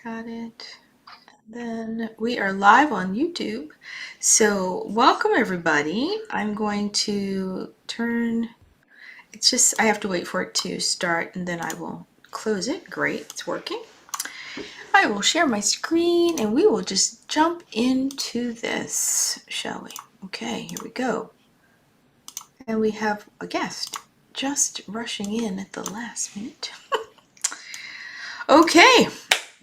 Got it. Then we are live on YouTube. So, welcome everybody. I'm going to turn it's just I have to wait for it to start and then I will close it. Great, it's working. I will share my screen and we will just jump into this, shall we? Okay, here we go. And we have a guest just rushing in at the last minute. Okay,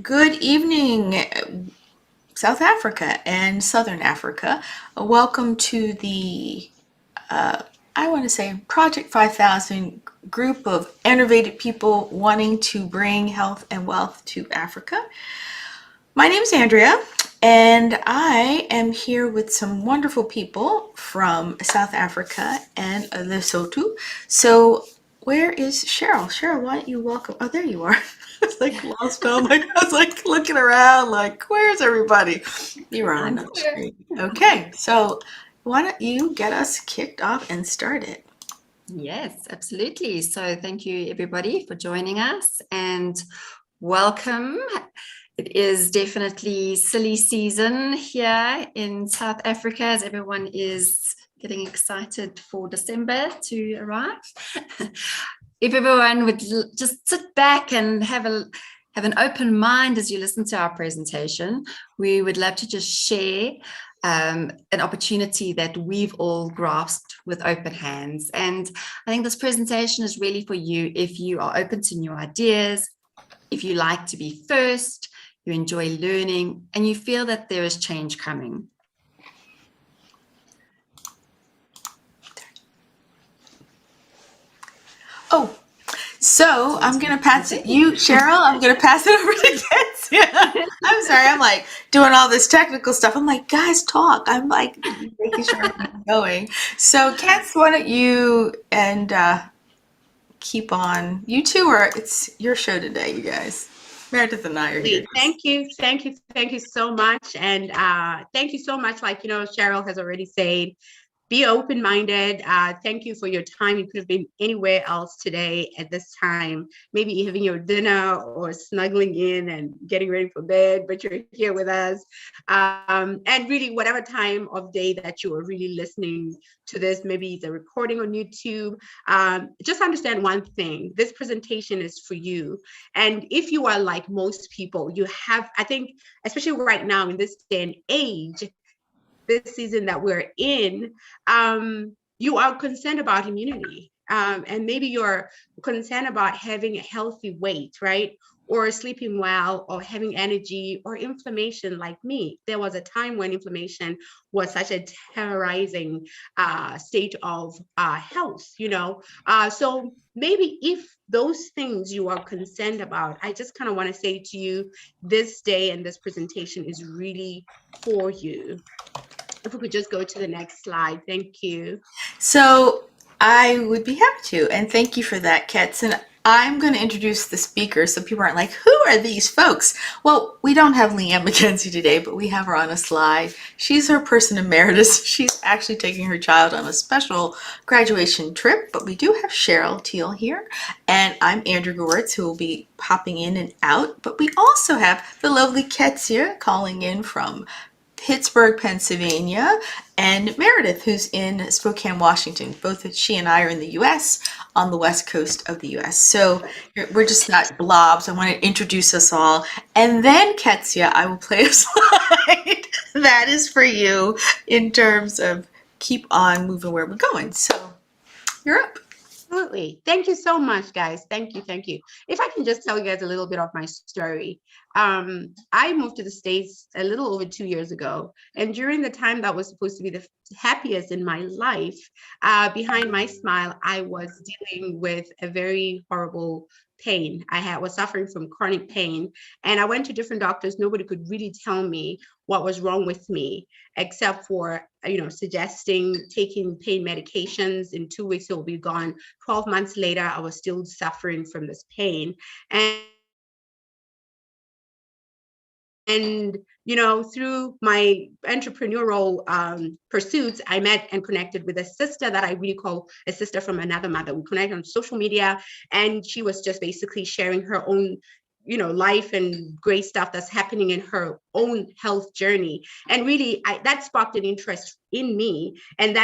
good evening, South Africa and Southern Africa. Welcome to the, I want to say, Project 5000 group of innovative people wanting to bring health and wealth to Africa. My name is Andrea, and I am here with some wonderful people from South Africa and Lesotho. So, where is Cheryl? Cheryl, why don't you welcome? Oh, there you are. I was like lost. I was like looking around, like, where's everybody? You're on I'm another here. screen. Okay, so why don't you get us kicked off and started? Yes, absolutely. So thank you everybody for joining us and welcome. It is definitely silly season here in South Africa as everyone is getting excited for December to arrive. If everyone would just sit back and have an open mind as you listen to our presentation, we would love to just share an opportunity that we've all grasped with open hands. And I think this presentation is really for you if you are open to new ideas, if you like to be first, you enjoy learning, and you feel that there is change coming. Oh, so I'm gonna pass it you, Cheryl. I'm gonna pass it over to Kenzie. I'm sorry. I'm like doing all this technical stuff. I'm like, guys, talk. I'm like making sure I'm going. So, Kents, why don't you and keep on? You two are. It's your show today, you guys. Meredith and I are here. Thank you so much. And thank you so much. Like, Cheryl has already said, be open-minded. Thank you for your time. You could have been anywhere else today at this time, maybe having your dinner or snuggling in and getting ready for bed, but you're here with us. And really, whatever time of day that you are really listening to this, maybe it's a recording on YouTube, just understand one thing. This presentation is for you. And if you are like most people, you have, I think, especially right now in this day and age, this season that we're in, you are concerned about immunity. And maybe you're concerned about having a healthy weight, right? Or sleeping well, or having energy, or inflammation like me. There was a time when inflammation was such a terrorizing state of health, So maybe if those things you are concerned about, I just kind of want to say to you, this day and this presentation is really for you. If we could just go to the next slide. Thank you. So I would be happy to, and thank you for that, Kets. And I'm going to introduce the speakers so people aren't like, who are these folks? Well, we don't have Leanne McKenzie today, but we have her on a slide. She's our person emeritus. She's actually taking her child on a special graduation trip, but we do have Cheryl Teal here, and I'm Andrew Gewirtz, who will be popping in and out. But we also have the lovely Ketsia calling in from Pittsburgh, Pennsylvania, and Meredith, who's in Spokane, Washington. Both she and I are in the U.S., on the west coast of the U.S. So we're just not blobs. I want to introduce us all. And then, Ketsia, I will play a slide that is for you in terms of keep on moving where we're going. So you're up. Absolutely. Thank you so much, guys. Thank you. Thank you. If I can just tell you guys a little bit of my story. I moved to the States a little over 2 years ago. And during the time that was supposed to be the happiest in my life, behind my smile, I was dealing with a very horrible pain. Was suffering from chronic pain. And I went to different doctors. Nobody could really tell me what was wrong with me, except for, suggesting taking pain medications. In 2 weeks, it will be gone. 12 months later, I was still suffering from this pain. And through my entrepreneurial pursuits, I met and connected with a sister that I really call a sister from another mother. We connected on social media, and she was just basically sharing her own life and great stuff that's happening in her own health journey. And really, that sparked an interest in me. And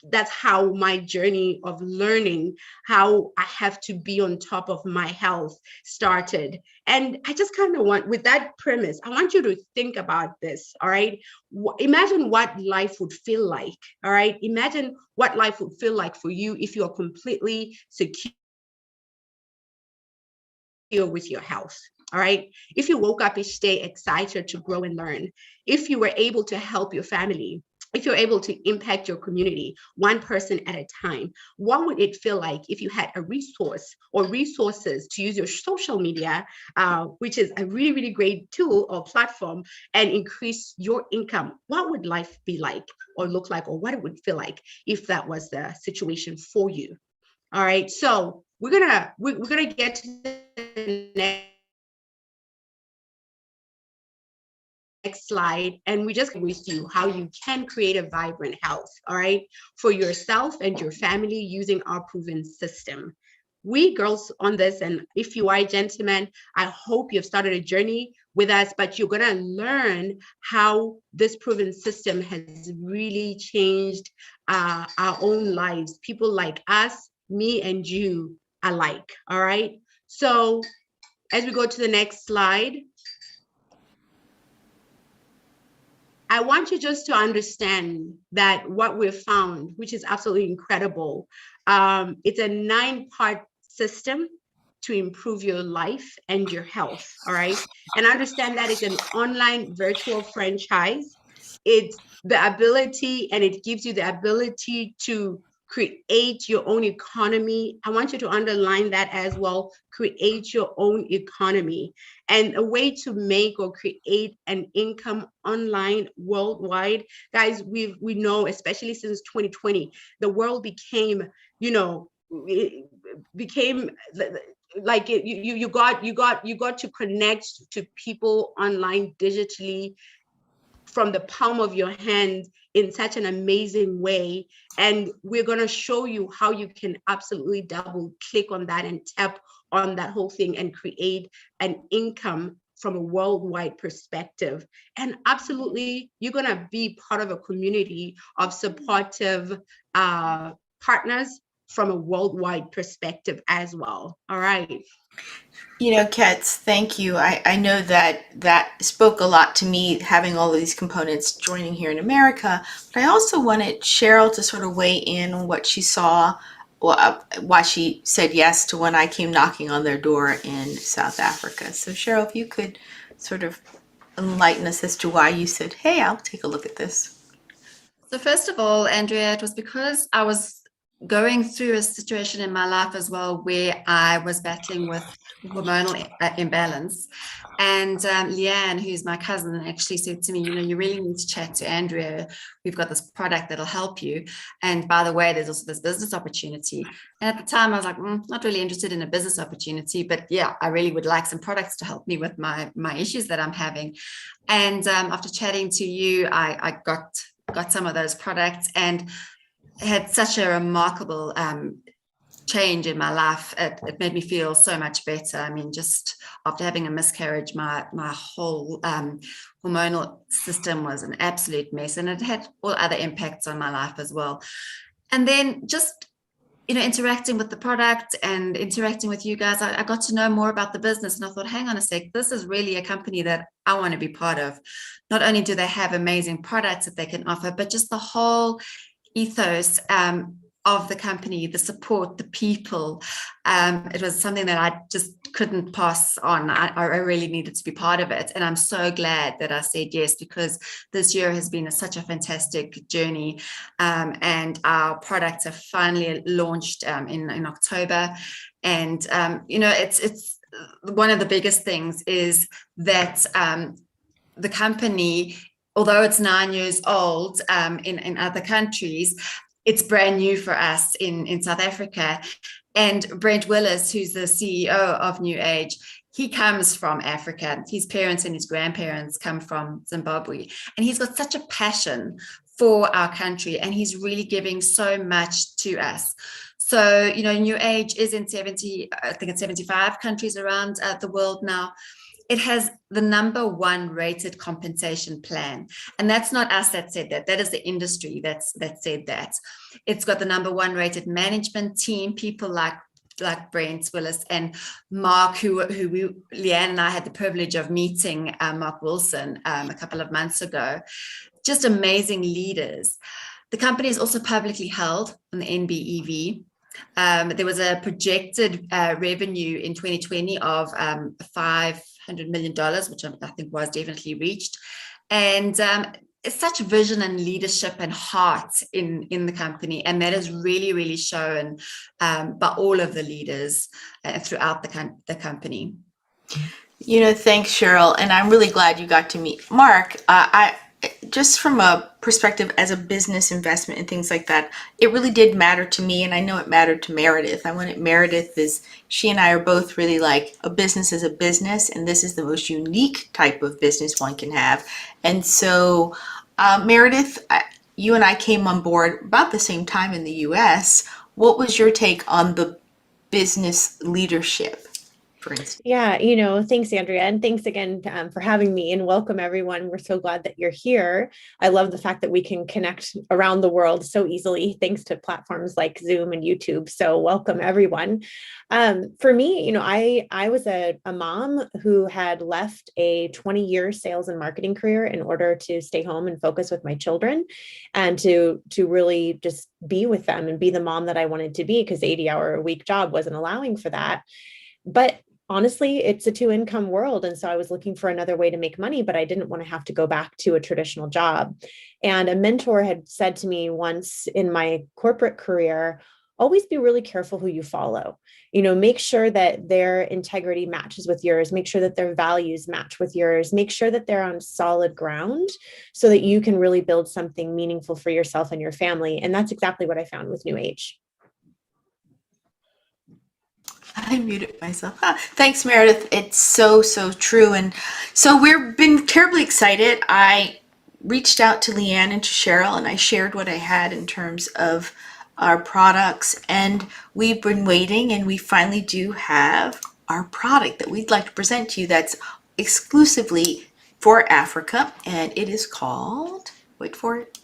that's how my journey of learning how I have to be on top of my health started. And I just kind of with that premise, I want you to think about this, all right? Imagine what life would feel like, all right? Imagine what life would feel like for you if you are completely secure with your health. All right. If you woke up each day excited to grow and learn, if you were able to help your family, if you're able to impact your community one person at a time, what would it feel like if you had a resource or resources to use your social media, which is a really, really great tool or platform, and increase your income? What would life be like or look like, or what it would feel like if that was the situation for you? All right. So we're gonna get to the next slide, and we just with you how you can create a vibrant health, all right, for yourself and your family using our proven system. We girls on this, and if you are a gentleman, I hope you've started a journey with us, but you're gonna learn how this proven system has really changed our own lives, people like us, me and you alike, all right? So as we go to the next slide, I want you just to understand that what we've found, which is absolutely incredible, it's a 9-part system to improve your life and your health, all right? And understand that it's an online virtual franchise. It's the ability, and it gives you the ability to create your own economy. I want you to underline that as well, create your own economy. And a way to make or create an income online worldwide. Guys, we know, especially since 2020, the world became, it became like you got to connect to people online digitally from the palm of your hand in such an amazing way. And we're going to show you how you can absolutely double click on that and tap on that whole thing and create an income from a worldwide perspective. And absolutely, you're going to be part of a community of supportive partners from a worldwide perspective as well. All right. Kets, thank you. I know that spoke a lot to me, having all of these components joining here in America, but I also wanted Cheryl to sort of weigh in on what she saw, why she said yes to when I came knocking on their door in South Africa. So Cheryl, if you could sort of enlighten us as to why you said, hey, I'll take a look at this. So first of all, Andrea, it was because I was going through a situation in my life as well where I was battling with hormonal imbalance. And Leanne, who's my cousin, actually said to me, you really need to chat to Andrea. We've got this product that'll help you. And by the way, there's also this business opportunity. And at the time I was like, not really interested in a business opportunity, but yeah, I really would like some products to help me with my issues that I'm having. And after chatting to you, I got some of those products and had such a remarkable change in my life. It made me feel so much better. I mean, just after having a miscarriage, my whole hormonal system was an absolute mess, and it had all other impacts on my life as well. And then just interacting with the product and interacting with you guys, I got to know more about the business, and I thought, hang on a sec, this is really a company that I want to be part of. Not only do they have amazing products that they can offer, but just the whole ethos of the company, the support, the people. It was something that I just couldn't pass on. I really needed to be part of it. And I'm so glad that I said yes, because this year has been such a fantastic journey. And our products have finally launched in October. And, it's one of the biggest things is that the company, although it's 9 years old in other countries, it's brand new for us in South Africa. And Brent Willis, who's the CEO of NewAge, he comes from Africa. His parents and his grandparents come from Zimbabwe. And he's got such a passion for our country, and he's really giving so much to us. So, you know, NewAge is in 70, I think it's 75 countries around the world now. It has the #1 rated compensation plan. And that's not us that said that. That is the industry that said that. It's got the #1 rated management team, people like Brent, Willis, and Mark, Leanne and I had the privilege of meeting Mark Wilson a couple of months ago. Just amazing leaders. The company is also publicly held on the NBEV. There was a projected revenue in 2020 of $500 million, which I think was definitely reached. And it's such vision and leadership and heart in the company. And that is really, really shown by all of the leaders throughout the company. You know, thanks, Cheryl. And I'm really glad you got to meet Mark. Just from a perspective as a business investment and things like that, it really did matter to me. And I know it mattered to Meredith. I wanted Meredith is, she and I are both really like a business is a business. And this is the most unique type of business one can have. And so, Meredith, you and I came on board about the same time in the US. What was your take on the business leadership, for instance? Yeah, you know, thanks, Andrea. And thanks again for having me, and welcome everyone. We're so glad that you're here. I love the fact that we can connect around the world so easily, thanks to platforms like Zoom and YouTube. So welcome everyone. For me, you know, I was a mom who had left a 20-year sales and marketing career in order to stay home and focus with my children and to really just be with them and be the mom that I wanted to be, because the 80-hour-a-week job wasn't allowing for that. But honestly, it's a 2-income world. And so I was looking for another way to make money, but I didn't want to have to go back to a traditional job. And a mentor had said to me once in my corporate career, always be really careful who you follow. You know, make sure that their integrity matches with yours, make sure that their values match with yours, make sure that they're on solid ground so that you can really build something meaningful for yourself and your family. And that's exactly what I found with NewAge. I muted myself. Thanks, Meredith. It's so, so true. And so we've been terribly excited. I reached out to Leanne and to Cheryl, and I shared what I had in terms of our products. And we've been waiting, and we finally do have our product that we'd like to present to you that's exclusively for Africa. And it is called, wait for it,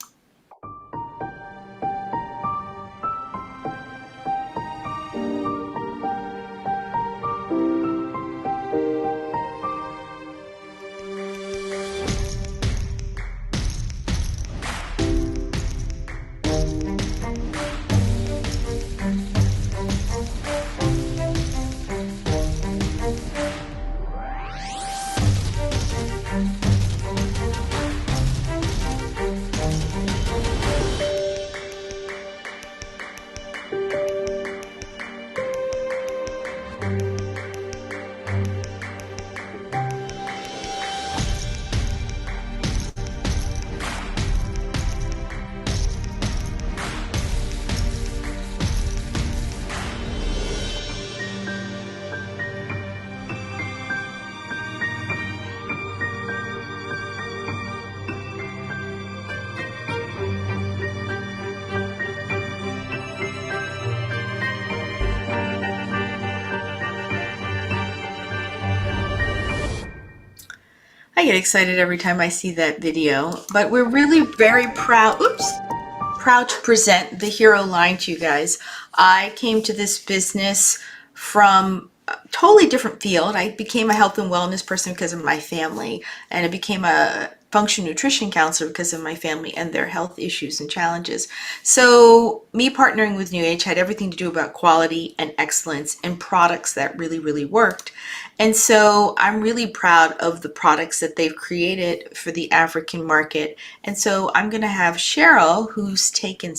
I get excited every time I see that video, but we're really very proud to present the Hero line to you guys. I came to this business from a totally different field. I became a health and wellness person because of my family, and I became a functional nutrition counselor because of my family and their health issues and challenges. So me partnering with NewAge had everything to do about quality and excellence and products that really, really worked. And so I'm really proud of the products that they've created for the African market. And so I'm going to have Cheryl, who's taken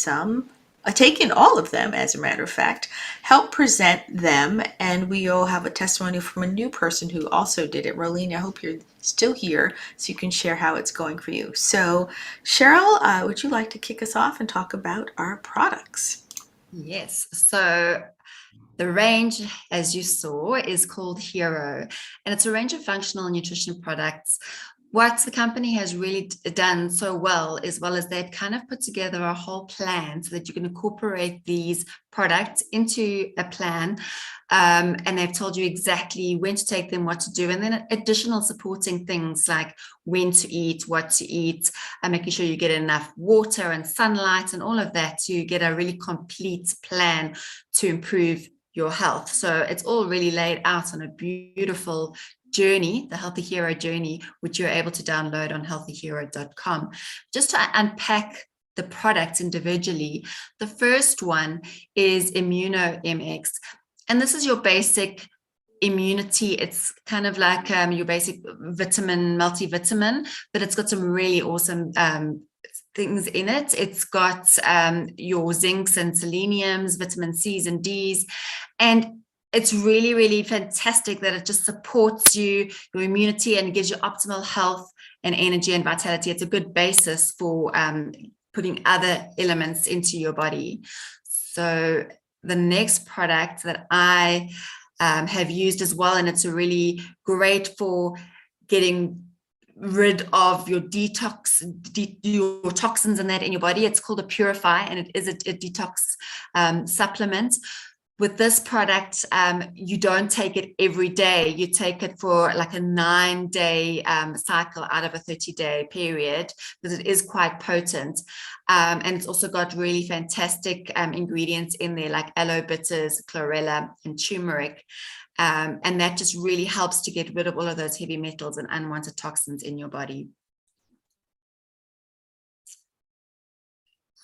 all of them, as a matter of fact, help present them. And we'll have a testimony from a new person who also did it. Rolene, I hope you're still here so you can share how it's going for you. So Cheryl, would you like to kick us off and talk about our products? Yes. So the range, as you saw, is called Hero, and it's a range of functional nutrition products what the company has really done so well as they've kind of put together a whole plan so that you can incorporate these products into a plan. And they've told you exactly when to take them, what to do, and then additional supporting things like when to eat, what to eat, and making sure you get enough water and sunlight and all of that to get a really complete plan to improve your health. So it's all really laid out on a beautiful journey, the Healthy Hero journey, which you're able to download on healthyhero.com. Just to unpack the products individually, the first one is Immunomx, and this is your basic immunity. It's kind of like your basic vitamin, multivitamin, but it's got some really awesome things in it. It's got your zincs and seleniums, vitamin C's and D's, and it's really, really fantastic that it just supports you, your immunity, and gives you optimal health and energy and vitality. It's a good basis for putting other elements into your body. So the next product that I have used as well, and it's really great for getting rid of your your toxins and that in your body. It's called a Purify, and it is a detox supplement. With this product, you don't take it every day. You take it for like a 9-day cycle out of a 30-day period, because it is quite potent. And it's also got really fantastic ingredients in there, like aloe bitters, chlorella, and turmeric. And that just really helps to get rid of all of those heavy metals and unwanted toxins in your body.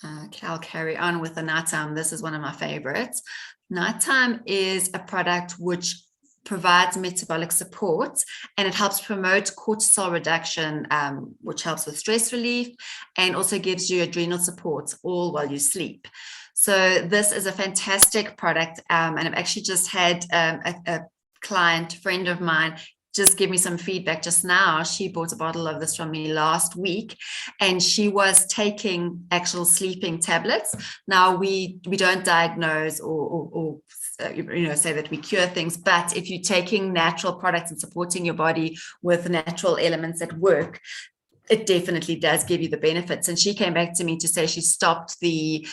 Okay, I'll carry on with the nighttime. This is one of my favorites. Nighttime is a product which provides metabolic support, and it helps promote cortisol reduction, which helps with stress relief, and also gives you adrenal support all while you sleep. So this is a fantastic product, and I've actually just had a client, friend of mine, just give me some feedback just now. She bought a bottle of this from me last week, and she was taking actual sleeping tablets. Now we don't diagnose or say that we cure things, but if you're taking natural products and supporting your body with natural elements that work, it definitely does give you the benefits. And she came back to me to say she stopped the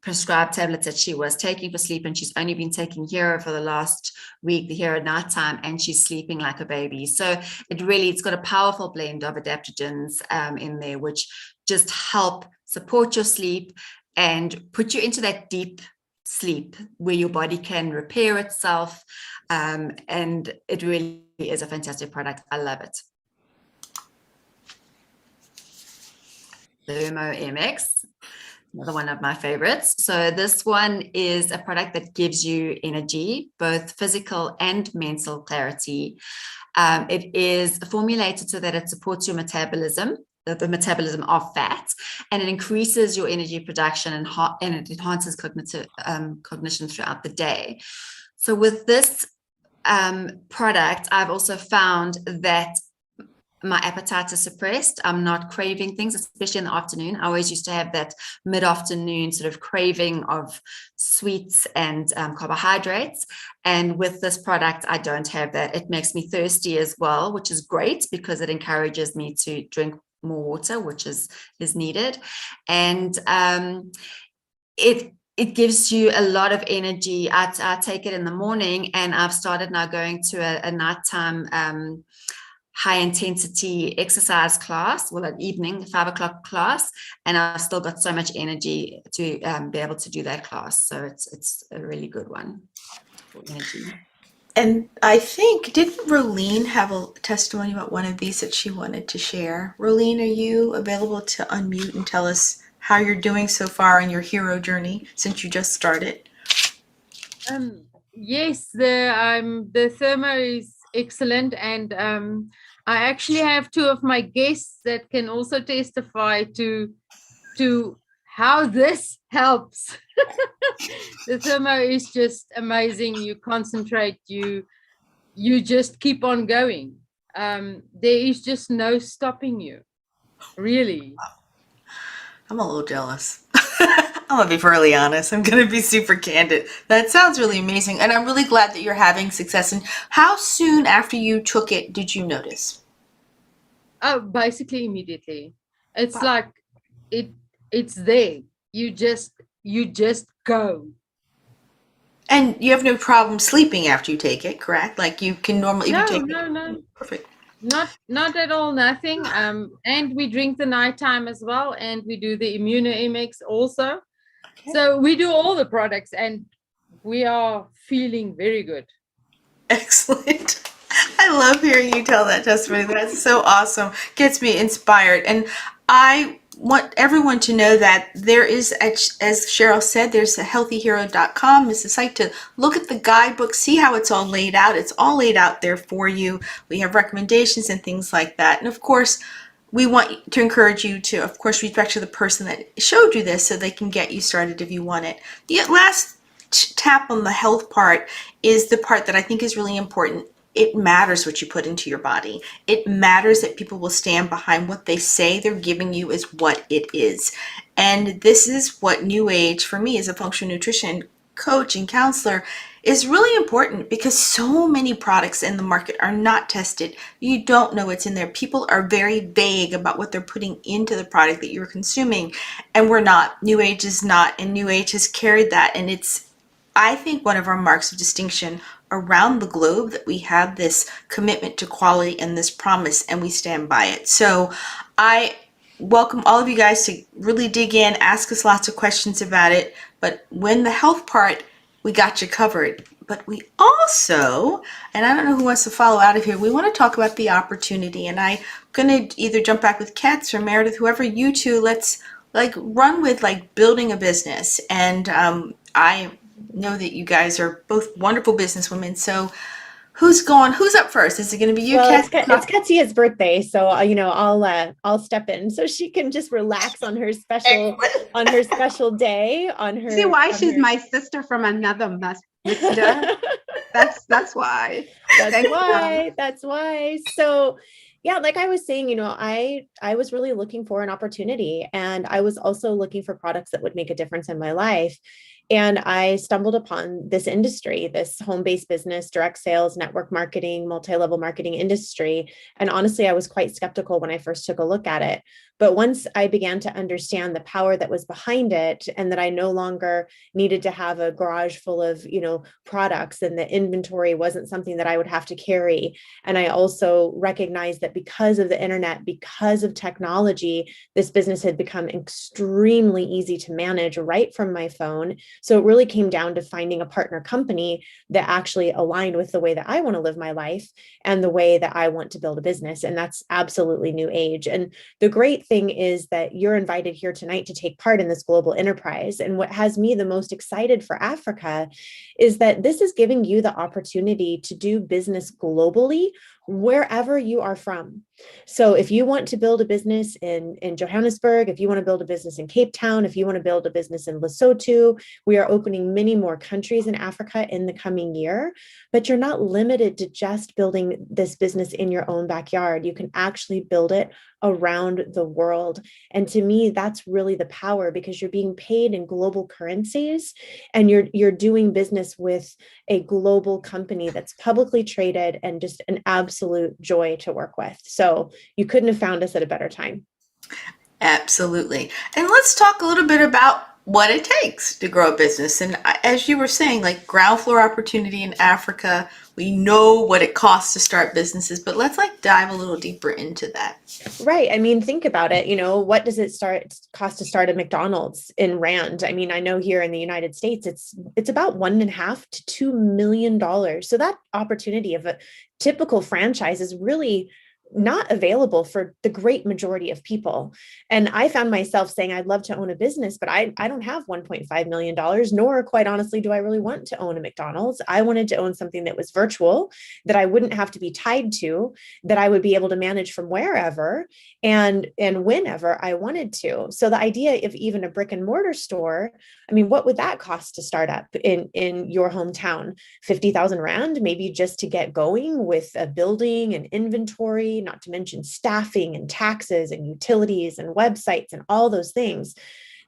prescribed tablets that she was taking for sleep, and she's only been taking Hero for the last week, the Hero nighttime, and she's sleeping like a baby. So it's got a powerful blend of adaptogens in there, which just help support your sleep and put you into that deep sleep where your body can repair itself. And it really is a fantastic product. I love it. Lumo Mx, another one of my favorites. So this one is a product that gives you energy, both physical and mental clarity. It is formulated so that it supports your metabolism, the metabolism of fat, and it increases your energy production and it enhances cognition throughout the day. So with this product, I've also found that my appetite is suppressed. I'm not craving things, especially in the afternoon. I always used to have that mid-afternoon sort of craving of sweets and carbohydrates. And with this product, I don't have that. It makes me thirsty as well, which is great because it encourages me to drink more water, which is needed. And it gives you a lot of energy. I take it in the morning, and I've started now going to a nighttime high intensity exercise class, well, an evening 5 o'clock class, and I've still got so much energy to be able to do that class. So it's a really good one for energy. And I think, didn't Rolene have a testimony about one of these that she wanted to share? Rolene, are you available to unmute and tell us how you're doing so far in your hero journey since you just started? Yes, the thermo is excellent, and I actually have two of my guests that can also testify to how this helps. The thermo is just amazing. You concentrate, you just keep on going. There is just no stopping you, really. I'm a little jealous. I'm gonna be fairly honest. I'm gonna be super candid. That sounds really amazing, and I'm really glad that you're having success. And how soon after you took it did you notice? Oh, basically immediately. It's Wow. like it's there. You just go. And you have no problem sleeping after you take it, correct? Like you can normally, if you No, take it, no, no. perfect. Not at all, nothing. And we drink the nighttime as well, and we do the Immunomx also. Okay. So we do all the products, and we are feeling very good. Excellent. I love hearing you tell that testimony. That's so awesome. Gets me inspired. And I want everyone to know that there is, as Cheryl said, there's a healthyhero.com is the site to look at the guidebook, see how it's all laid out. It's all laid out there for you. We have recommendations and things like that. And of course, we want to encourage you to, of course, reach back to the person that showed you this so they can get you started if you want it. The last tap on the health part is the part that I think is really important. It matters what you put into your body. It matters that people will stand behind what they say they're giving you is what it is. And this is what NewAge for me as a functional nutrition coach and counselor is really important, because so many products in the market are not tested. You don't know what's in there. People are very vague about what they're putting into the product that you're consuming, and we're not. NewAge is not, and NewAge has carried that, and it's, I think, one of our marks of distinction around the globe, that we have this commitment to quality and this promise, and we stand by it. So I welcome all of you guys to really dig in, ask us lots of questions about it. But when the health part, we got you covered. But we also, and I don't know who wants to follow out of here, we want to talk about the opportunity. And I'm going to either jump back with Katz or Meredith, whoever you two, let's like run with like building a business. And I know that you guys are both wonderful businesswomen. So who's up first? Is it going to be you, Well, Katz? it's Katsia's birthday, so I'll step in so she can just relax on her special day on her. See why she's my sister from another mister. That's why. That's why. So yeah, like I was saying, I was really looking for an opportunity, and I was also looking for products that would make a difference in my life. And I stumbled upon this industry, this home-based business, direct sales, network marketing, multi-level marketing industry. And honestly, I was quite skeptical when I first took a look at it. But once I began to understand the power that was behind it, and that I no longer needed to have a garage full of, products, and the inventory wasn't something that I would have to carry. And I also recognized that because of the internet, because of technology, this business had become extremely easy to manage right from my phone. So it really came down to finding a partner company that actually aligned with the way that I want to live my life and the way that I want to build a business. And that's absolutely NewAge. And the great thing is that you're invited here tonight to take part in this global enterprise. And what has me the most excited for Africa is that this is giving you the opportunity to do business globally, wherever you are from. So if you want to build a business in Johannesburg, if you want to build a business in Cape Town, if you want to build a business in Lesotho, we are opening many more countries in Africa in the coming year, but you're not limited to just building this business in your own backyard. You can actually build it around the world. And to me, that's really the power, because you're being paid in global currencies, and you're doing business with a global company that's publicly traded and just an absolute joy to work with. So you couldn't have found us at a better time. Absolutely. And let's talk a little bit about what it takes to grow a business. And as you were saying, like ground floor opportunity in Africa, we know what it costs to start businesses, but let's like dive a little deeper into that. Right. I mean, think about it. What does it cost to start a McDonald's in Rand? I mean, I know here in the United States, it's about $1.5 to $2 million. So that opportunity of a typical franchise is really not available for the great majority of people. And I found myself saying, I'd love to own a business, but I don't have $1.5 million, nor quite honestly, do I really want to own a McDonald's. I wanted to own something that was virtual, that I wouldn't have to be tied to, that I would be able to manage from wherever and whenever I wanted to. So the idea of even a brick and mortar store, I mean, what would that cost to start up in your hometown? 50,000 Rand, maybe just to get going with a building and inventory, not to mention staffing and taxes and utilities and websites and all those things.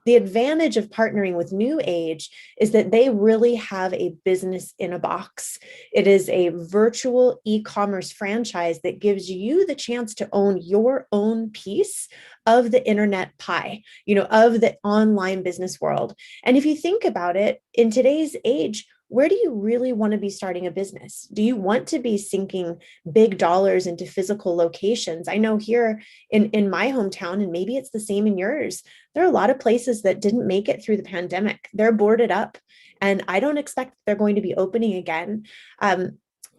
The advantage of partnering with NewAge is that they really have a business in a box. It is a virtual e-commerce franchise that gives you the chance to own your own piece of the internet pie, of the online business world. And if you think about it, in today's age, where do you really want to be starting a business? Do you want to be sinking big dollars into physical locations? I know here in my hometown, and maybe it's the same in yours, there are a lot of places that didn't make it through the pandemic. They're boarded up, and I don't expect they're going to be opening again.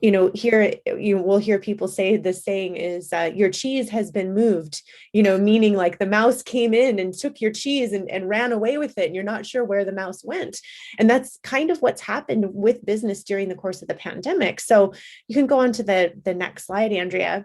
Here we'll hear people say the saying is your cheese has been moved, meaning like the mouse came in and took your cheese and ran away with it, and you're not sure where the mouse went. And that's kind of what's happened with business during the course of the pandemic. So you can go on to the next slide, Andrea.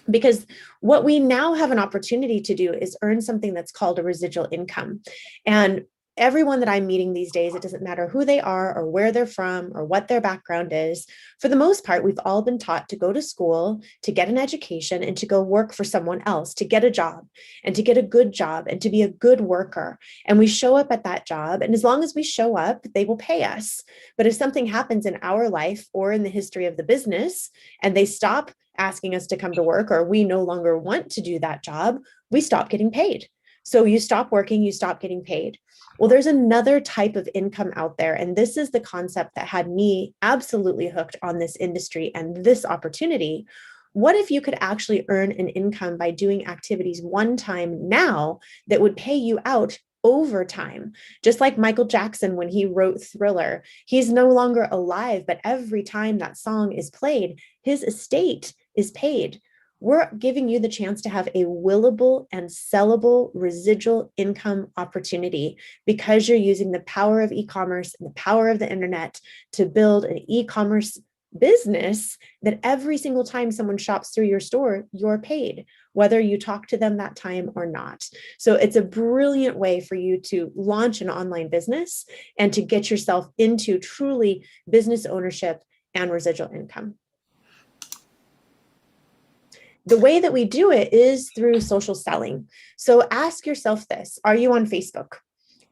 Because what we now have an opportunity to do is earn something that's called a residual income. And everyone that I'm meeting these days, it doesn't matter who they are or where they're from or what their background is. For the most part, we've all been taught to go to school, to get an education, and to go work for someone else, to get a job and to get a good job and to be a good worker. And we show up at that job. And as long as we show up, they will pay us. But if something happens in our life or in the history of the business, and they stop asking us to come to work, or we no longer want to do that job, we stop getting paid. So you stop working, you stop getting paid. Well, there's another type of income out there. And this is the concept that had me absolutely hooked on this industry and this opportunity. What if you could actually earn an income by doing activities one time now that would pay you out over time? Just like Michael Jackson, when he wrote Thriller, he's no longer alive, but every time that song is played, his estate is paid. We're giving you the chance to have a willable and sellable residual income opportunity because you're using the power of e-commerce and the power of the internet to build an e-commerce business that every single time someone shops through your store, you're paid, whether you talk to them that time or not. So it's a brilliant way for you to launch an online business and to get yourself into truly business ownership and residual income. The way that we do it is through social selling. So ask yourself this: are you on Facebook?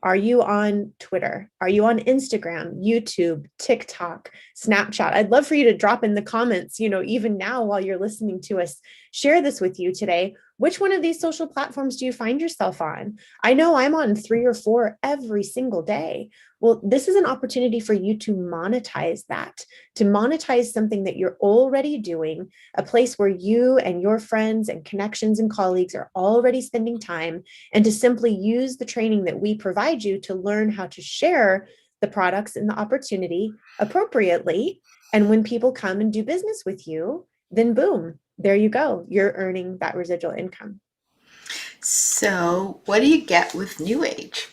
Are you on Twitter? Are you on Instagram, YouTube, TikTok, Snapchat? I'd love for you to drop in the comments, even now while you're listening to us, share this with you today. Which one of these social platforms do you find yourself on? I know I'm on 3 or 4 every single day. Well, this is an opportunity for you to monetize that, to monetize something that you're already doing, a place where you and your friends and connections and colleagues are already spending time, and to simply use the training that we provide you to learn how to share the products and the opportunity appropriately. And when people come and do business with you, then boom, there you go. You're earning that residual income. So what do you get with NewAge?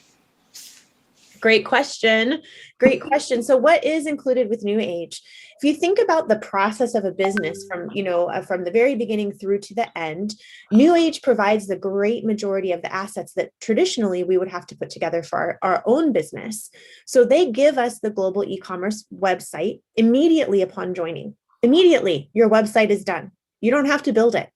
Great question. Great question. So what is included with NewAge? If you think about the process of a business from the very beginning through to the end, NewAge provides the great majority of the assets that traditionally we would have to put together for our own business. So they give us the global e-commerce website immediately upon joining. Immediately, your website is done. You don't have to build it.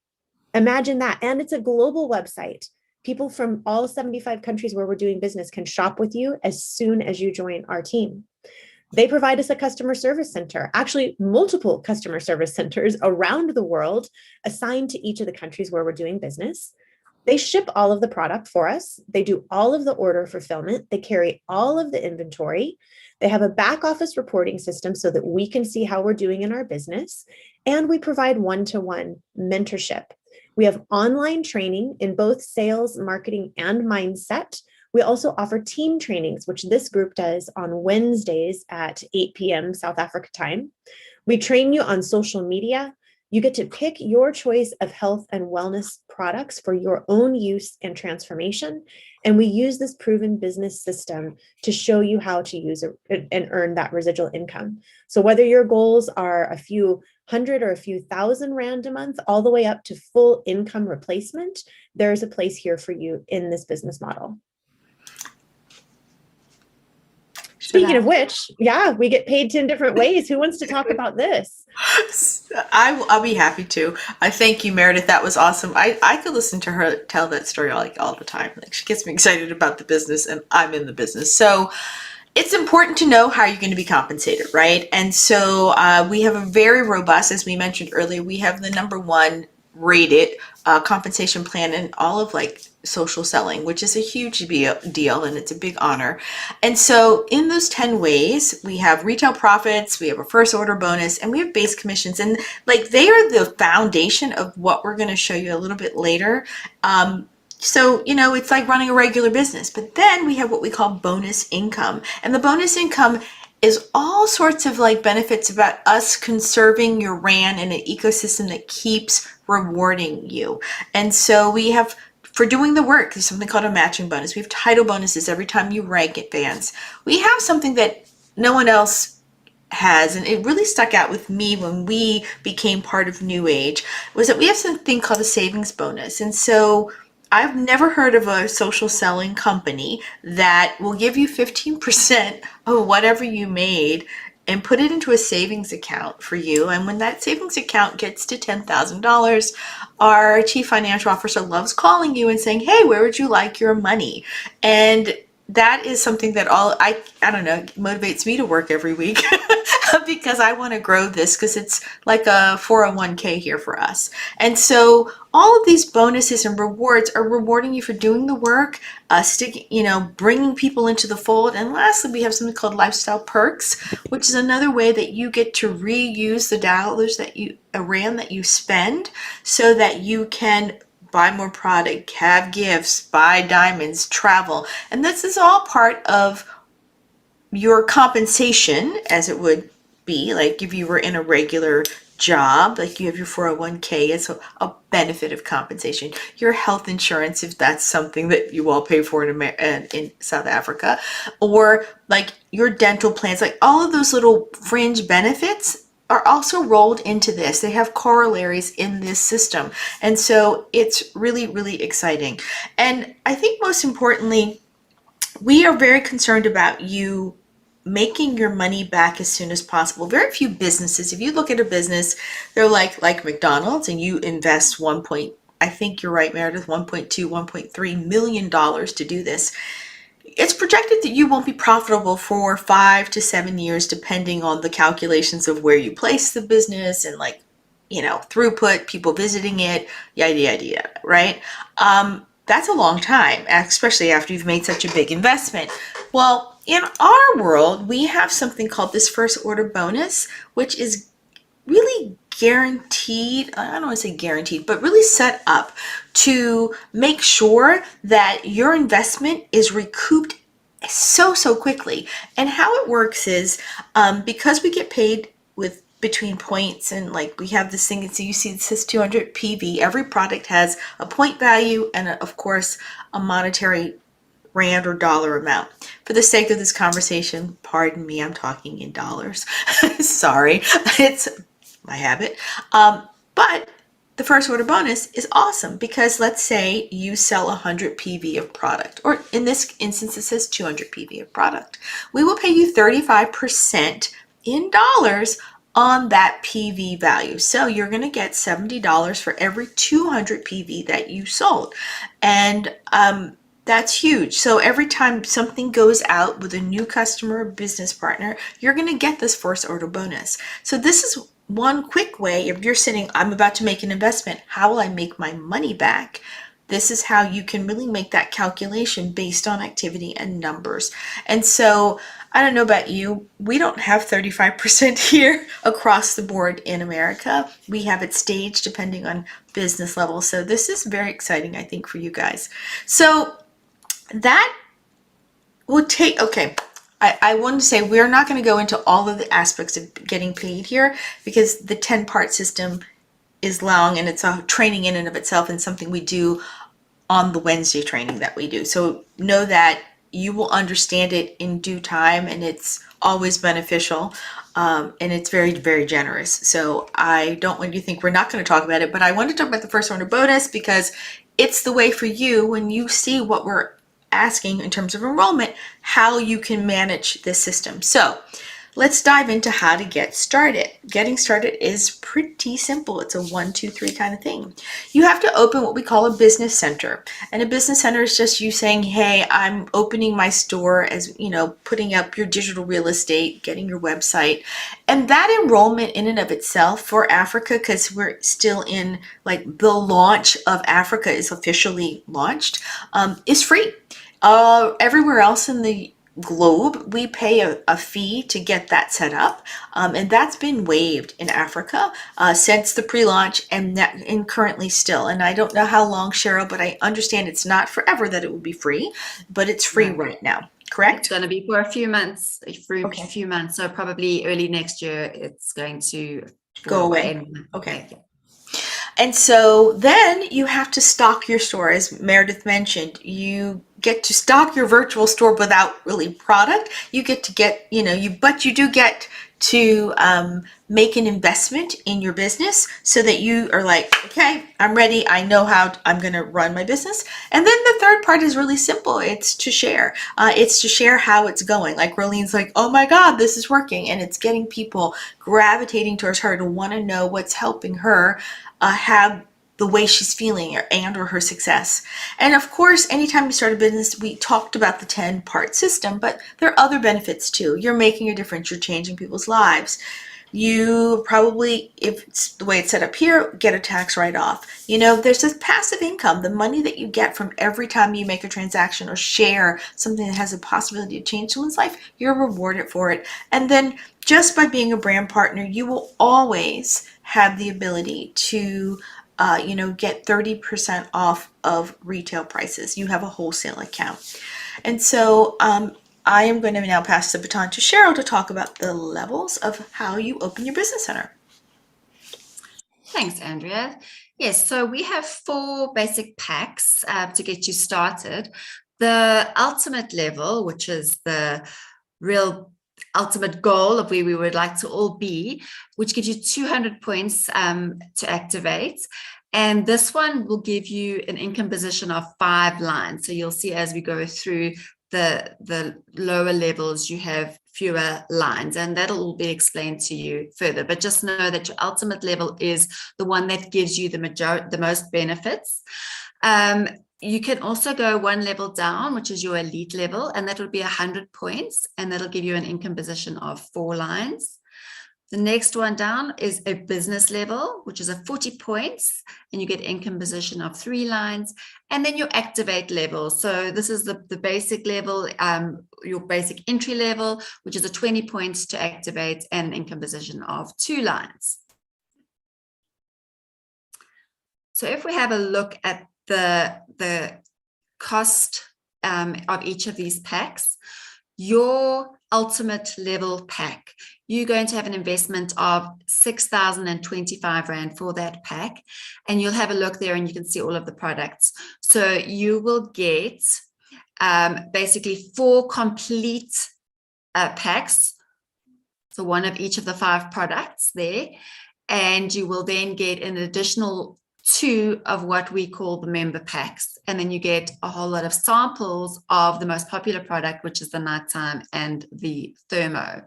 Imagine that. And it's a global website. People from all 75 countries where we're doing business can shop with you as soon as you join our team. They provide us a customer service center, actually multiple customer service centers around the world assigned to each of the countries where we're doing business. They ship all of the product for us. They do all of the order fulfillment. They carry all of the inventory. They have a back office reporting system so that we can see how we're doing in our business. And we provide one-to-one mentorship. We have online training in both sales, marketing, and mindset. We also offer team trainings, which this group does on Wednesdays at 8 p.m. South Africa time. We train you on social media. You get to pick your choice of health and wellness products for your own use and transformation. And we use this proven business system to show you how to use it and earn that residual income. So whether your goals are a few hundred or a few thousand rand a month, all the way up to full income replacement, there's a place here for you in this business model. Speaking of which, yeah, we get paid 10 different ways. Who wants to talk about this? I'll be happy to. I thank you, Meredith. That was awesome. I could listen to her tell that story all the time. Like, she gets me excited about the business, and I'm in the business. So it's important to know how you're going to be compensated, right? And so we have a very robust, as we mentioned earlier, we have the #1 rated compensation plan in all of like social selling, which is a huge deal, and it's a big honor. And so in those 10 ways, we have retail profits, we have a first order bonus, and we have base commissions. And like, they are the foundation of what we're going to show you a little bit later. So, it's like running a regular business, but then we have what we call bonus income. And the bonus income is all sorts of like benefits about us conserving your RAN in an ecosystem that keeps rewarding you. And so we have, for doing the work, there's something called a matching bonus. We have title bonuses every time you rank advance. We have something that no one else has, and it really stuck out with me when we became part of NewAge, was that we have something called a savings bonus. And so I've never heard of a social selling company that will give you 15% of whatever you made and put it into a savings account for you. And when that savings account gets to $10,000, our chief financial officer loves calling you and saying, hey, where would you like your money? And that is something that I don't know, motivates me to work every week because I want to grow this, because it's like a 401k here for us. And so all of these bonuses and rewards are rewarding you for doing the work, bringing people into the fold. And lastly, we have something called lifestyle perks, which is another way that you get to reuse the dollars RAN that you spend, so that you can buy more product, have gifts, buy diamonds, travel. And this is all part of your compensation, as it would be like if you were in a regular job, like you have your 401k as a benefit of compensation, your health insurance, if that's something that you all pay for in South Africa, or like your dental plans, like all of those little fringe benefits are also rolled into this. They have corollaries in this system. And so it's really, really exciting. And I think most importantly, we are very concerned about you making your money back as soon as possible. Very few businesses, if you look at a business, they're like McDonald's, and you invest I think you're right, Meredith, $1.2, $1.3 million to do this. It's projected that you won't be profitable for 5 to 7 years, depending on the calculations of where you place the business and throughput, people visiting it, yada, right? That's a long time, especially after you've made such a big investment. Well, in our world, we have something called this first order bonus, which is really guaranteed. I don't want to say guaranteed, but really set up to make sure that your investment is recouped so quickly. And how it works is, because we get paid with between points, and like we have this thing, so you see it says 200 PV. Every product has a point value and of course a monetary rand or dollar amount. For the sake of this conversation, pardon me, I'm talking in dollars. Sorry, it's my habit. But the first order bonus is awesome, because let's say you sell 100 PV of product, or in this instance it says 200 PV of product. We will pay you 35% in dollars on that PV value. So you're going to get $70 for every 200 PV that you sold. And that's huge. So every time something goes out with a new customer or business partner, you're going to get this first order bonus. So this is one quick way. If you're sitting, I'm about to make an investment, how will I make my money back? This is how you can really make that calculation based on activity and numbers. And so I don't know about you, we don't have 35% here across the board in America. We have it staged depending on business level. So this is very exciting, I think, for you guys. So that will take, okay, I wanted to say we're not going to go into all of the aspects of getting paid here, because the 10-part system is long, and it's a training in and of itself, and something we do on the Wednesday training that we do. So know that you will understand it in due time, and it's always beneficial, and it's very, very generous. So I don't want you to think we're not going to talk about it, but I want to talk about the first order bonus, because it's the way for you, when you see what we're asking in terms of enrollment how you can manage this system. So let's dive into how to get started. Getting started is pretty simple. It's a 1, 2, 3 kind of thing. You have to open what we call a business center. And a business center is just you saying, hey, I'm opening my store, as you know, putting up your digital real estate, getting your website. And that enrollment in and of itself for Africa, because we're still in like the launch of Africa is officially launched, is free. Everywhere else in the globe, we pay a fee to get that set up, and that's been waived in Africa since the pre-launch and currently still. And I don't know how long, Cheryl, but I understand it's not forever that it will be free, but it's free right now. Correct? It's going to be for a few months, Okay. so probably early next year it's going to Go away. Okay. And so then you have to stock your store. As Meredith mentioned, you get to stock your virtual store without really product. You get to get, but you do get to make an investment in your business so that you are like, okay, I'm ready. I know how I'm going to run my business. And then the third part is really simple. It's to share. It's to share how it's going. Like Rolene's like, oh my God, this is working. And it's getting people gravitating towards her to want to know what's helping her have the way she's feeling or her success. And of course, anytime you start a business, we talked about the 10-part system, but there are other benefits too. You're making a difference. You're changing people's lives. You probably, if it's the way it's set up here, get a tax write-off. There's this passive income, the money that you get from every time you make a transaction or share something that has a possibility to change someone's life, you're rewarded for it. And then just by being a brand partner, you will always have the ability to get 30% off of retail prices. You have a wholesale account. And so I am going to now pass the baton to Cheryl to talk about the levels of how you open your business center. Thanks, Andrea. Yes, so we have 4 basic packs to get you started. The ultimate level, which is the real ultimate goal of where we would like to all be, which gives you 200 points to activate. And this one will give you an income position of 5 lines. So you'll see as we go through the lower levels, you have fewer lines, and that'll all be explained to you further. But just know that your ultimate level is the one that gives you the most benefits. You can also go 1 level down, which is your elite level, and that would be 100 points, and that'll give you an income position of 4 lines. The next one down is a business level, which is a 40 points, and you get income position of 3 lines. And then your activate level. So this is the basic level, your basic entry level, which is a 20 points to activate and income position of 2 lines. So if we have a look at the cost of each of these packs, your ultimate level pack, you're going to have an investment of 6,025 Rand for that pack, and you'll have a look there and you can see all of the products. So you will get basically 4 complete packs, so 1 of each of the 5 products there, and you will then get an additional 2 of what we call the member packs, and then you get a whole lot of samples of the most popular product, which is the nighttime and the thermo.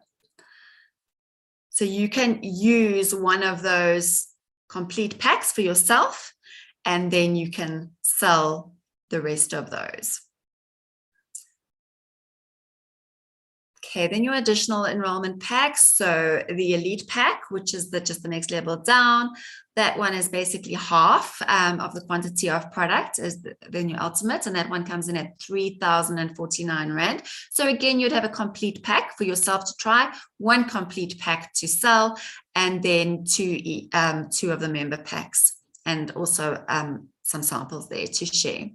So you can use one of those complete packs for yourself, and then you can sell the rest of those. Okay, then your additional enrollment packs. So the elite pack, which is just the next level down, that one is basically half of the quantity of product as then your ultimate, and that one comes in at 3,049 Rand. So again, you'd have a complete pack for yourself to try, 1 complete pack to sell, and then 2 of the member packs, and also some samples there to share.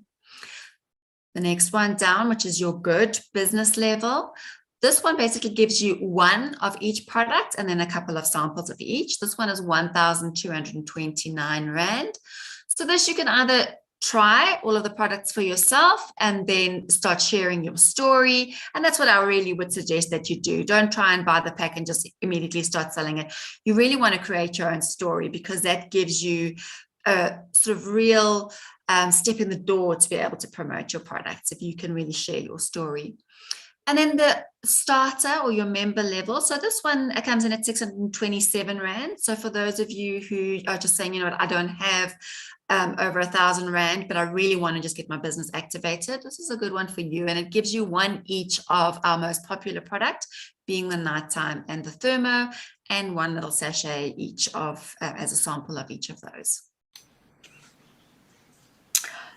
The next one down, which is your good business level. This one basically gives you 1 of each product and then a couple of samples of each. This one is 1,229 Rand. So this you can either try all of the products for yourself and then start sharing your story. And that's what I really would suggest that you do. Don't try and buy the pack and just immediately start selling it. You really want to create your own story, because that gives you a sort of real step in the door to be able to promote your products if you can really share your story. And then the starter or your member level. So this one comes in at 627 Rand. So for those of you who are just saying, you know what, I don't have over 1,000 Rand, but I really want to just get my business activated, this is a good one for you. And it gives you one each of our most popular product, being the nighttime and the thermo, and one little sachet each of as a sample of each of those.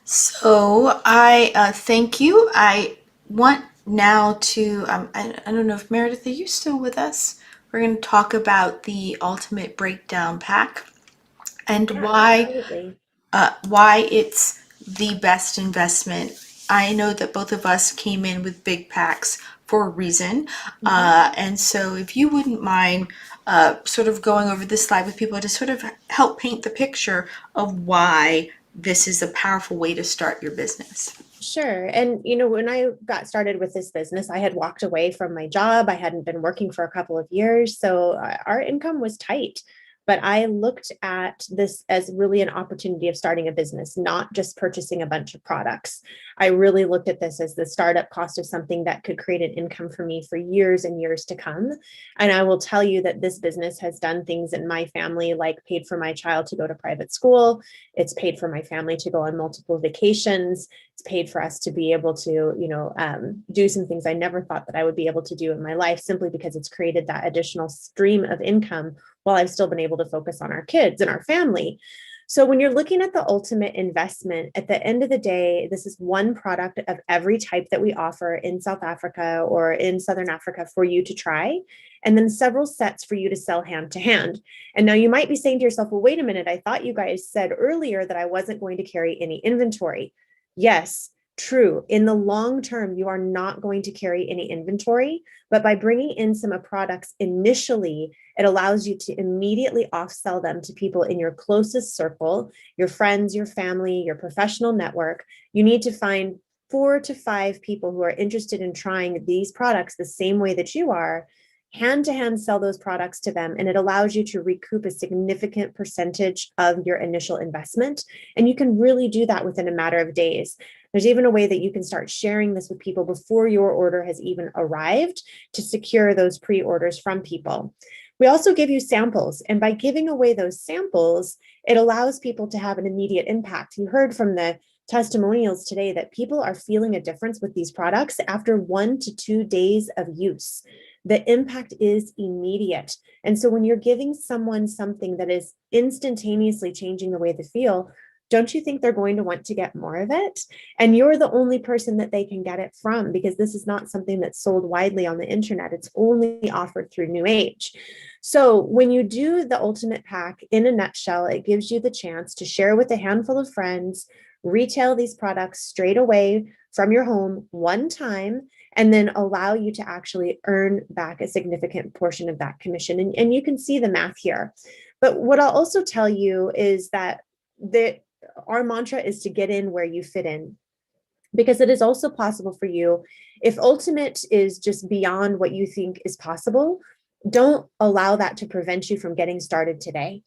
So I thank you. I want now to, I don't know if Meredith, are you still with us? We're going to talk about the Ultimate Breakdown Pack and Absolutely. why it's the best investment. I know that both of us came in with big packs for a reason. And so if you wouldn't mind sort of going over this slide with people to sort of help paint the picture of why this is a powerful way to start your business. Sure. And, you know, when I got started with this business, I had walked away from my job. I hadn't been working for a couple of years. So our income was tight. But I looked at this as really an opportunity of starting a business, not just purchasing a bunch of products. I really looked at this as the startup cost of something that could create an income for me for years and years to come. And I will tell you that this business has done things in my family, like paid for my child to go to private school. It's paid for my family to go on multiple vacations. It's paid for us to be able to, you know, do some things I never thought that I would be able to do in my life, simply because it's created that additional stream of income while I've still been able to focus on our kids and our family. So when you're looking at the ultimate investment, at the end of the day, this is one product of every type that we offer in South Africa or in Southern Africa for you to try, and then several sets for you to sell hand to hand. And now you might be saying to yourself, well, wait a minute, I thought you guys said earlier that I wasn't going to carry any inventory. Yes, true. In the long term, you are not going to carry any inventory, but by bringing in some products initially, it allows you to immediately off-sell them to people in your closest circle, your friends, your family, your professional network. You need to find 4 to 5 people who are interested in trying these products the same way that you are, hand to hand sell those products to them, and it allows you to recoup a significant percentage of your initial investment. And you can really do that within a matter of days. There's even a way that you can start sharing this with people before your order has even arrived to secure those pre-orders from people. We also give you samples, and by giving away those samples, it allows people to have an immediate impact. You heard from the testimonials today that people are feeling a difference with these products after 1 to 2 days of use. The impact is immediate. And so when you're giving someone something that is instantaneously changing the way they feel, don't you think they're going to want to get more of it? And you're the only person that they can get it from, because this is not something that's sold widely on the internet. It's only offered through NewAge. So when you do the Ultimate Pack, in a nutshell, it gives you the chance to share with a handful of friends, retail these products straight away from your home one time, and then allow you to actually earn back a significant portion of that commission. And you can see the math here. But what I'll also tell you is that our mantra is to get in where you fit in, because it is also possible for you. If Ultimate is just beyond what you think is possible, don't allow that to prevent you from getting started today,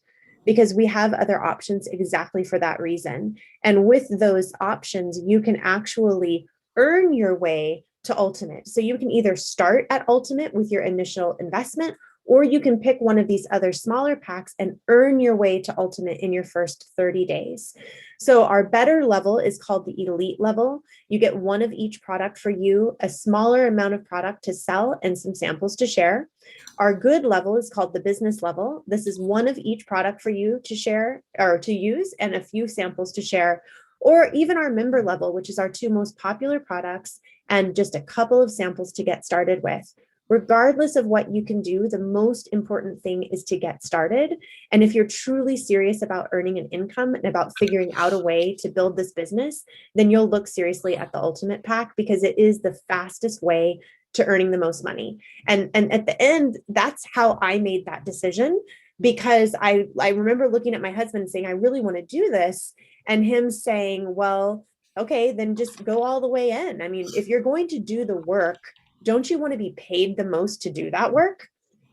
because we have other options exactly for that reason. And with those options, you can actually earn your way to Ultimate. So you can either start at Ultimate with your initial investment, or you can pick one of these other smaller packs and earn your way to Ultimate in your first 30 days. So our better level is called the Elite level. You get one of each product for you, a smaller amount of product to sell, and some samples to share. Our good level is called the Business level. This is one of each product for you to share or to use, and a few samples to share. Or even our Member level, which is our 2 most popular products, and just a couple of samples to get started with. Regardless of what you can do, the most important thing is to get started. And if you're truly serious about earning an income and about figuring out a way to build this business, then you'll look seriously at the Ultimate Pack, because it is the fastest way to earning the most money. And at the end, that's how I made that decision, because I remember looking at my husband and saying, I really want to do this. And him saying, well, okay, then just go all the way in. I mean, if you're going to do the work, don't you want to be paid the most to do that work?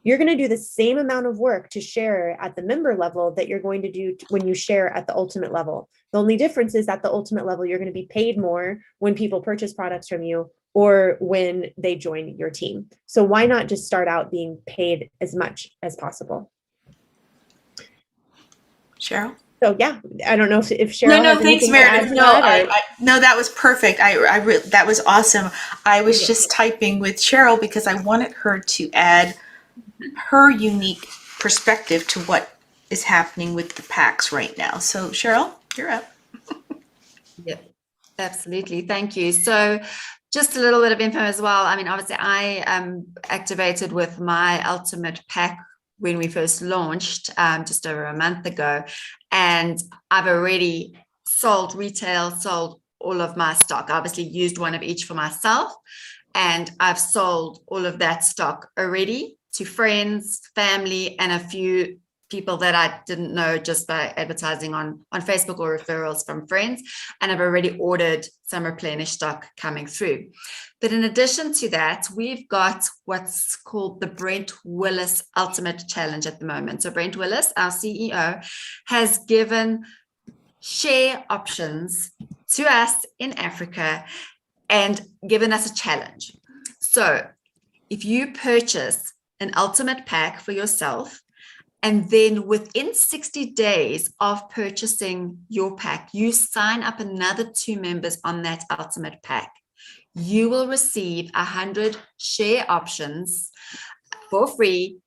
You're going to do the same amount of work to share at the member level that you're going to do when you share at the ultimate level. The only difference is at the ultimate level, you're going to be paid more when people purchase products from you or when they join your team. So why not just start out being paid as much as possible? Cheryl? So yeah, I don't know if Cheryl No, has thanks, anything to add Meredith. to No, that, no, that was perfect. That was awesome. I was just typing with Cheryl because I wanted her to add her unique perspective to what is happening with the packs right now. So Cheryl, you're up. Yeah, absolutely. Thank you. So just a little bit of info as well. I mean, obviously I activated with my Ultimate Pack when we first launched just over a month ago. And I've already sold retail, sold all of my stock. I obviously used one of each for myself. And I've sold all of that stock already to friends, family, and a few people that I didn't know just by advertising on Facebook or referrals from friends. And I've already ordered some replenished stock coming through. But in addition to that, we've got what's called the Brent Willis Ultimate Challenge at the moment. So Brent Willis, our CEO, has given share options to us in Africa and given us a challenge. So if you purchase an ultimate pack for yourself, and then within 60 days of purchasing your pack, you sign up another 2 members on that ultimate pack, you will receive 100 share options for free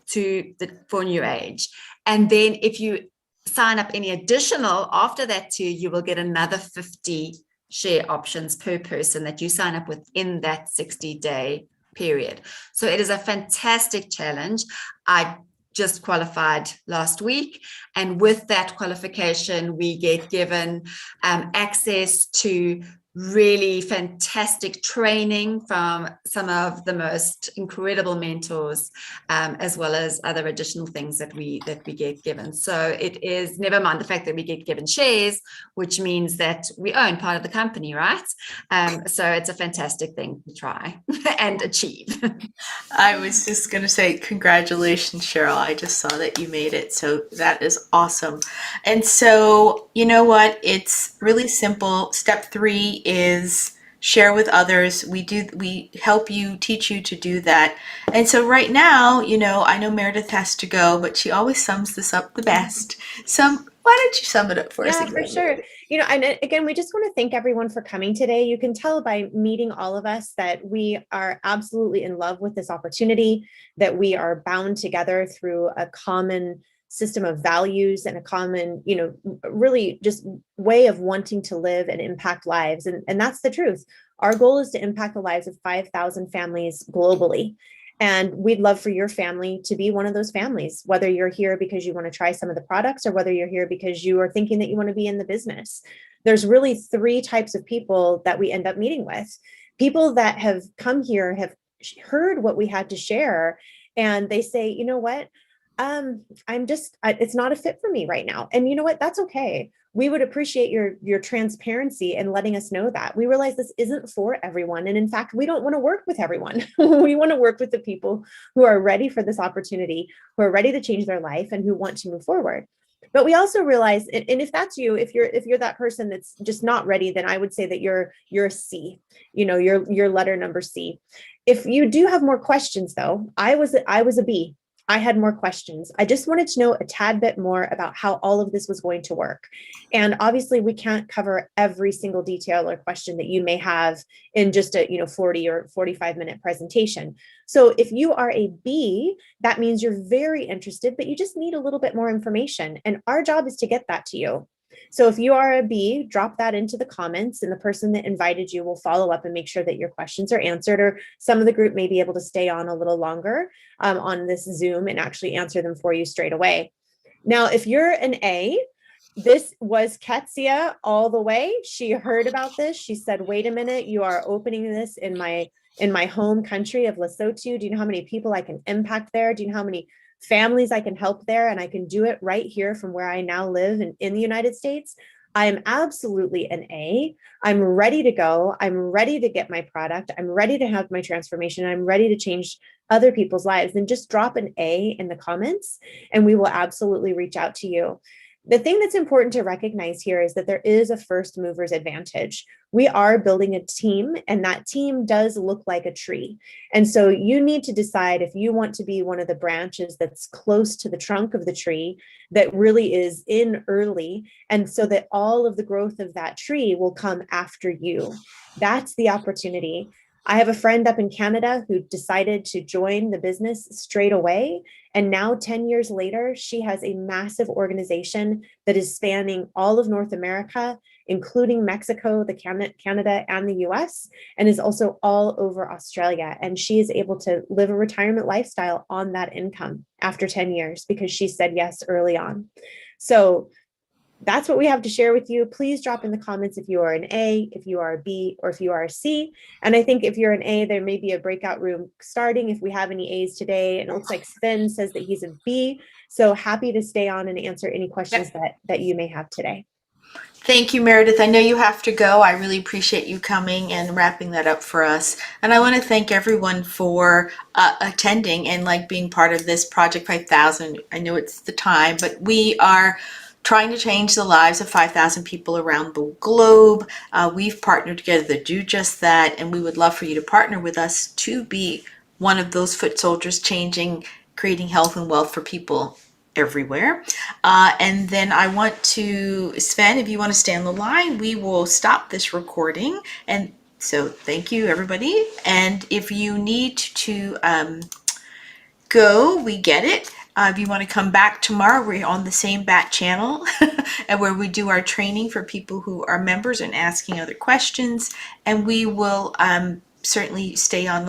for NewAge. And then if you sign up any additional after that too, you will get another 50 share options per person that you sign up within that 60-day period. So it is a fantastic challenge. I just qualified last week, and with that qualification we get given access to really fantastic training from some of the most incredible mentors, as well as other additional things that we get given. So it is, never mind the fact that we get given shares, which means that we own part of the company, right? So it's a fantastic thing to try and achieve. I was just going to say, congratulations, Cheryl. I just saw that you made it. So that is awesome. And so, you know what? It's really simple. Step 3 is share with others. We help you, teach you to do that. And so right now, you know, I know Meredith has to go, but she always sums this up the best. Why don't you sum it up for us Yeah, again? for sure. You know, and again, we just want to thank everyone for coming today. You can tell by meeting all of us that we are absolutely in love with this opportunity, that we are bound together through a common system of values and a common, you know, really just way of wanting to live and impact lives. And that's the truth. Our goal is to impact the lives of 5,000 families globally. And we'd love for your family to be one of those families, whether you're here because you want to try some of the products or whether you're here because you are thinking that you want to be in the business. There's really 3 types of people that we end up meeting with. People that have come here, have heard what we had to share, and they say, you know what, it's not a fit for me right now. And you know what, that's okay. We would appreciate your transparency and letting us know that. We realize this isn't for everyone. And in fact, we don't want to work with everyone. We want to work with the people who are ready for this opportunity, who are ready to change their life and who want to move forward. But we also realize, and if that's you, if you're that person that's just not ready, then I would say that you're a C, you know, your letter number C. If you do have more questions though, I was a B. I had more questions. I just wanted to know a tad bit more about how all of this was going to work. And obviously we can't cover every single detail or question that you may have in just a 40 or 45 minute presentation. So if you are a B, that means you're very interested, but you just need a little bit more information. And our job is to get that to you. So if you are a B, drop that into the comments and the person that invited you will follow up and make sure that your questions are answered, or some of the group may be able to stay on a little longer on this Zoom and actually answer them for you straight away. Now, if you're an A, this was Ketsia all the way. She heard about this. She said, wait a minute, you are opening this in my home country of Lesotho. Do you know how many people I can impact there? Do you know how many families I can help there? And I can do it right here from where I now live in the United States. I am absolutely an A. I'm ready to go. I'm ready to get my product. I'm ready to have my transformation. I'm ready to change other people's lives, then just drop an A in the comments and we will absolutely reach out to you. The thing that's important to recognize here is that there is a first mover's advantage. We are building a team, and that team does look like a tree. And so you need to decide if you want to be one of the branches that's close to the trunk of the tree, that really is in early, and so that all of the growth of that tree will come after you. That's the opportunity. I have a friend up in Canada who decided to join the business straight away. And now 10 years later, she has a massive organization that is spanning all of North America, including Mexico, Canada, and the US, and is also all over Australia. And she is able to live a retirement lifestyle on that income after 10 years because she said yes early on. So that's what we have to share with you. Please drop in the comments if you are an A, if you are a B, or if you are a C. And I think if you're an A, there may be a breakout room starting if we have any A's today. And it looks like Sven says that he's a B. So happy to stay on and answer any questions that you may have today. Thank you, Meredith. I know you have to go. I really appreciate you coming and wrapping that up for us. And I want to thank everyone for attending and like being part of this Project 5000. I know it's the time, but we are trying to change the lives of 5,000 people around the globe. We've partnered together to do just that, and we would love for you to partner with us to be one of those foot soldiers changing, creating health and wealth for people everywhere. And then I want to, Sven, if you want to stay on the line, we will stop this recording. And so thank you, everybody. And if you need to go, we get it. If you want to come back tomorrow, we're on the same back channel and where we do our training for people who are members and asking other questions. And we will certainly stay on